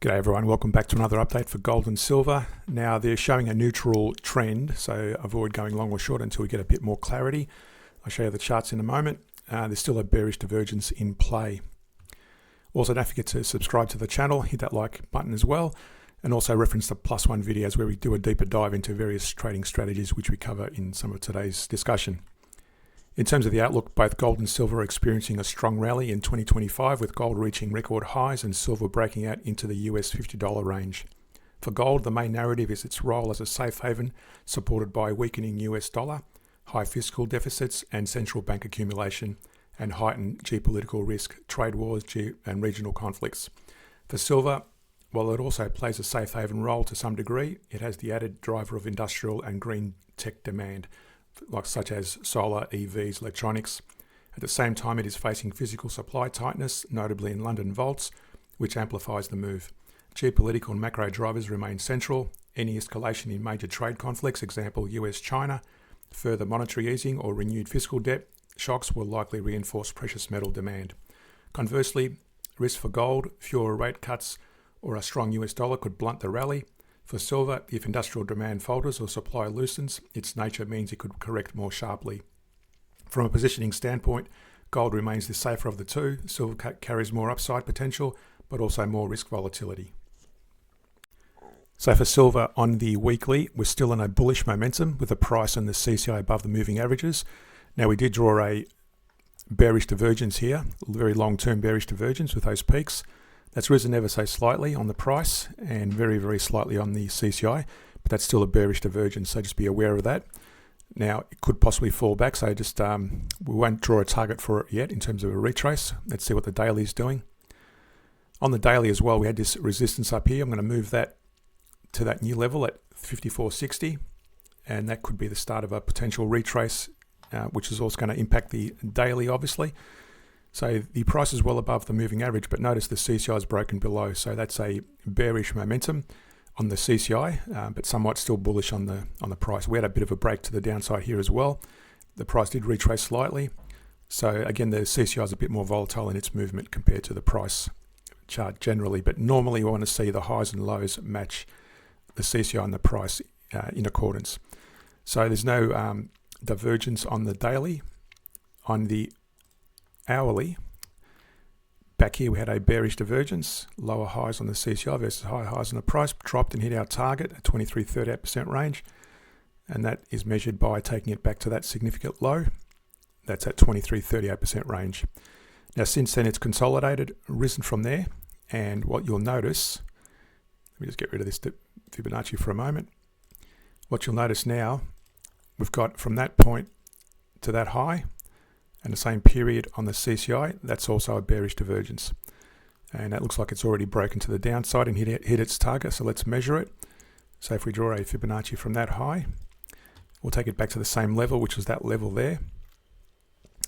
G'day everyone, welcome back to another update for gold and silver. Now they're showing a neutral trend, so avoid going long or short until we get a bit more clarity. I'll show you the charts in a moment. There's still a bearish divergence in play. Also, don't forget to subscribe to the channel, hit that like button as well, and also reference the +1 videos where we do a deeper dive into various trading strategies which we cover in some of today's discussion. In terms of the outlook, both gold and silver are experiencing a strong rally in 2025, with gold reaching record highs and silver breaking out into the US $50 range. For gold, the main narrative is its role as a safe haven, supported by weakening US dollar, high fiscal deficits and central bank accumulation, and heightened geopolitical risk, trade wars, and regional conflicts. For silver, while it also plays a safe haven role to some degree, it has the added driver of industrial and green tech demand, such as solar, EVs, electronics. At the same time, it is facing physical supply tightness, notably in London vaults, which amplifies the move. Geopolitical and macro drivers remain central. Any escalation in major trade conflicts, example US-China, further monetary easing or renewed fiscal debt shocks will likely reinforce precious metal demand. Conversely, risk for gold, fewer rate cuts, or a strong US dollar could blunt the rally. For silver, if industrial demand falters or supply loosens, its nature means it could correct more sharply. From a positioning standpoint, gold remains the safer of the two. Silver carries more upside potential, but also more risk volatility. So for silver on the weekly, we're still in a bullish momentum with the price and the CCI above the moving averages. Now we did draw a bearish divergence here, a very long-term bearish divergence with those peaks. That's risen ever so slightly on the price and very, very slightly on the CCI, but that's still a bearish divergence, so just be aware of that. Now, it could possibly fall back, so just we won't draw a target for it yet in terms of a retrace. Let's see what the daily is doing. On the daily as well, we had this resistance up here. I'm going to move that to that new level at 54.60, and that could be the start of a potential retrace, which is also going to impact the daily, obviously. So the price is well above the moving average, but notice the CCI is broken below. So that's a bearish momentum on the CCI, but somewhat still bullish on the price. We had a bit of a break to the downside here as well. The price did retrace slightly. So again, the CCI is a bit more volatile in its movement compared to the price chart generally, but normally we want to see the highs and lows match the CCI and the price in accordance. So there's no divergence on the daily. On the hourly, back here we had a bearish divergence, lower highs on the CCI versus higher highs on the price, dropped and hit our target at 23.38% range, and that is measured by taking it back to that significant low. That's at 23.38% range. Now since then it's consolidated, risen from there, and what you'll notice, let me just get rid of this Fibonacci for a moment. What you'll notice now, we've got from that point to that high, and the same period on the CCI, that's also a bearish divergence. And that looks like it's already broken to the downside and hit its target, so let's measure it. So if we draw a Fibonacci from that high, we'll take it back to the same level, which was that level there.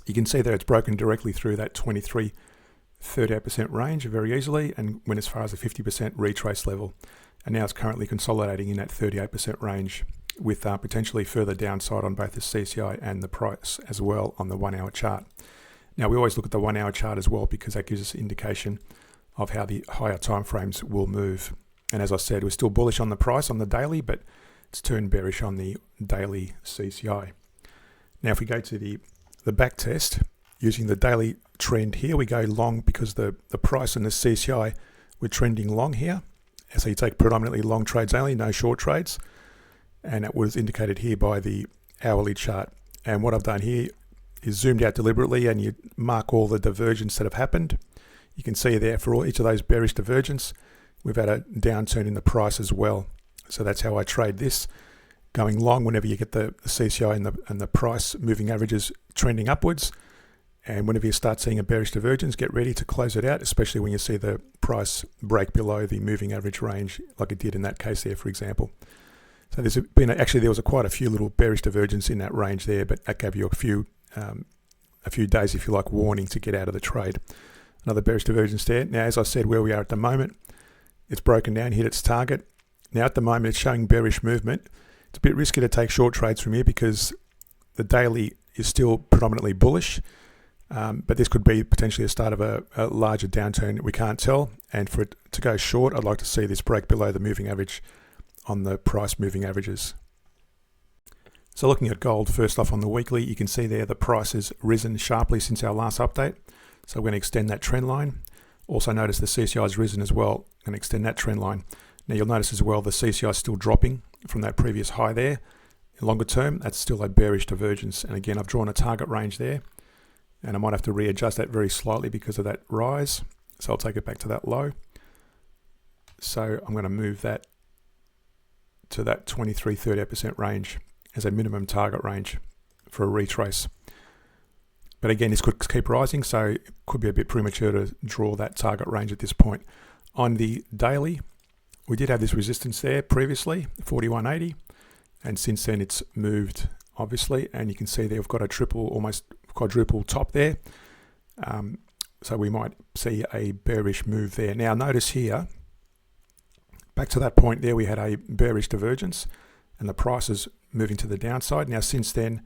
You can see there it's broken directly through that 23.38% range very easily and went as far as a 50% retrace level. And now it's currently consolidating in that 38% range, with potentially further downside on both the CCI and the price as well on the 1 hour chart. Now we always look at the 1 hour chart as well because that gives us an indication of how the higher time frames will move. And as I said, we're still bullish on the price on the daily, but it's turned bearish on the daily CCI. Now if we go to the back test, using the daily trend here, we go long because the price and the CCI, we're trending long here. So you take predominantly long trades only, no short trades. And that was indicated here by the hourly chart. And what I've done here is zoomed out deliberately, and you mark all the divergence that have happened. You can see there for each of those bearish divergence, we've had a downturn in the price as well. So that's how I trade this. Going long whenever you get the CCI and the price moving averages trending upwards. And whenever you start seeing a bearish divergence, get ready to close it out, especially when you see the price break below the moving average range, like it did in that case there, for example. So there's been there was quite a few little bearish divergence in that range there, but that gave you a few days, if you like, warning to get out of the trade. Another bearish divergence there. Now, as I said, where we are at the moment, it's broken down, hit its target. Now at the moment, it's showing bearish movement. It's a bit risky to take short trades from here because the daily is still predominantly bullish. But this could be potentially a start of a larger downturn. We can't tell. And for it to go short, I'd like to see this break below the moving average on the price moving averages. So looking at gold first off on the weekly, you can see there the price has risen sharply since our last update. So we're going to extend that trend line. Also notice the CCI has risen as well. I'm going to extend that trend line. Now you'll notice as well the CCI is still dropping from that previous high there. In longer term, that's still a bearish divergence. And again, I've drawn a target range there. And I might have to readjust that very slightly because of that rise. So I'll take it back to that low. So I'm going to move that to that 23-38% range as a minimum target range for a retrace. But again, this could keep rising, so it could be a bit premature to draw that target range at this point. On the daily, we did have this resistance there previously, 41.80, and since then it's moved, obviously, and you can see there we've got a triple, almost quadruple top there. So we might see a bearish move there. Now notice here, back to that point there, we had a bearish divergence, and the price is moving to the downside. Now since then,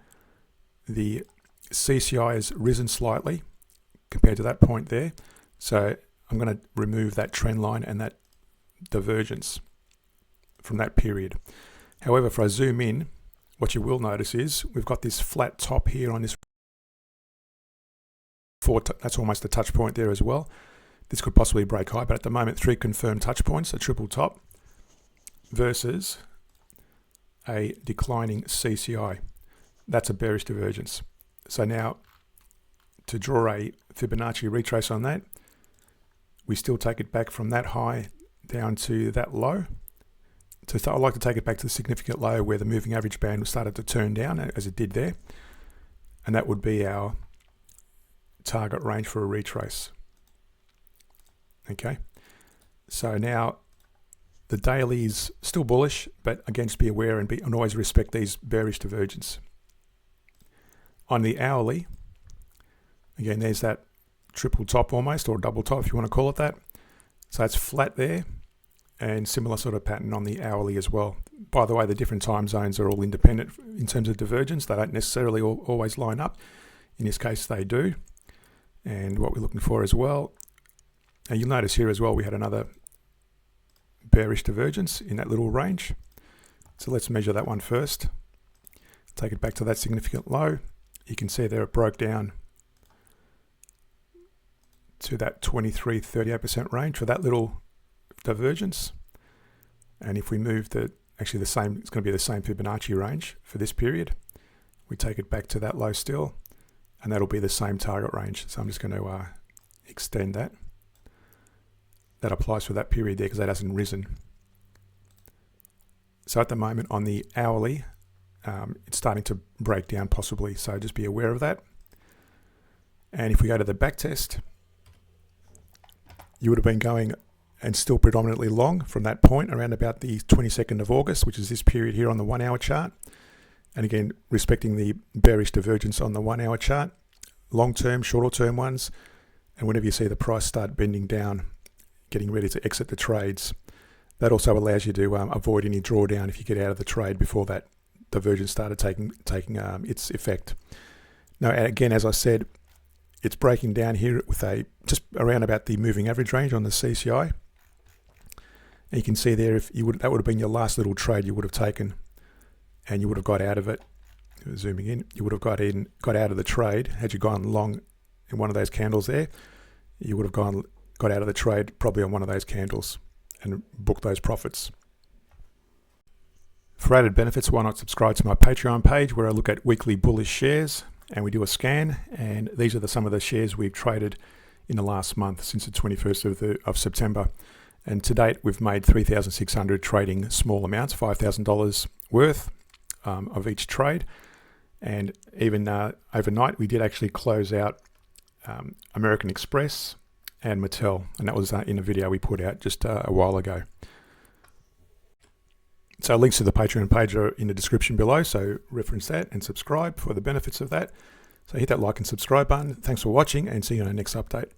the CCI has risen slightly compared to that point there. So I'm going to remove that trend line and that divergence from that period. However, if I zoom in, what you will notice is we've got this flat top here on this. That's almost a touch point there as well. This could possibly break high, but at the moment, 3 confirmed touch points, a triple top versus a declining CCI. That's a bearish divergence. So now to draw a Fibonacci retrace on that, we still take it back from that high down to that low. So I'd like to take it back to the significant low where the moving average band started to turn down as it did there. And that would be our target range for a retrace. Okay. So now the daily is still bullish, but again, just be aware and always respect these bearish divergence. On the hourly, again, there's that triple top almost, or double top if you want to call it that. So it's flat there, and similar sort of pattern on the hourly as well. By the way, the different time zones are all independent in terms of divergence. They don't necessarily always line up. In this case, they do. And what we're looking for as well, and you'll notice here as well, we had another bearish divergence in that little range. So let's measure that one first. Take it back to that significant low. You can see there it broke down to that 23-38% range for that little divergence. And if we move actually the same, it's going to be the same Fibonacci range for this period. We take it back to that low still, and that'll be the same target range. So I'm just going to extend that. That applies for that period there because that hasn't risen. So at the moment on the hourly, it's starting to break down possibly. So just be aware of that. And if we go to the back test, you would have been going and still predominantly long from that point around about the 22nd of August, which is this period here on the 1 hour chart. And again, respecting the bearish divergence on the 1 hour chart, long-term, shorter-term ones. And whenever you see the price start bending down, getting ready to exit the trades, that also allows you to avoid any drawdown if you get out of the trade before that divergence started taking its effect. Now, again, as I said, it's breaking down here with just around about the moving average range on the CCI. And you can see there, that would have been your last little trade you would have taken, and you would have got out of it. Zooming in, you would have got out of the trade. Had you gone long in one of those candles there, you would have got out of the trade probably on one of those candles and booked those profits. For added benefits, why not subscribe to my Patreon page where I look at weekly bullish shares and we do a scan, and these are some of the shares we've traded in the last month since the 21st of September. And to date, we've made 3,600 trading small amounts, $5,000 worth of each trade. And even overnight, we did actually close out American Express and Mattel, and that was in a video we put out just a while ago. So links to the Patreon page are in the description below, so reference that and subscribe for the benefits of that. So hit that like and subscribe button. Thanks for watching, and see you on the next update.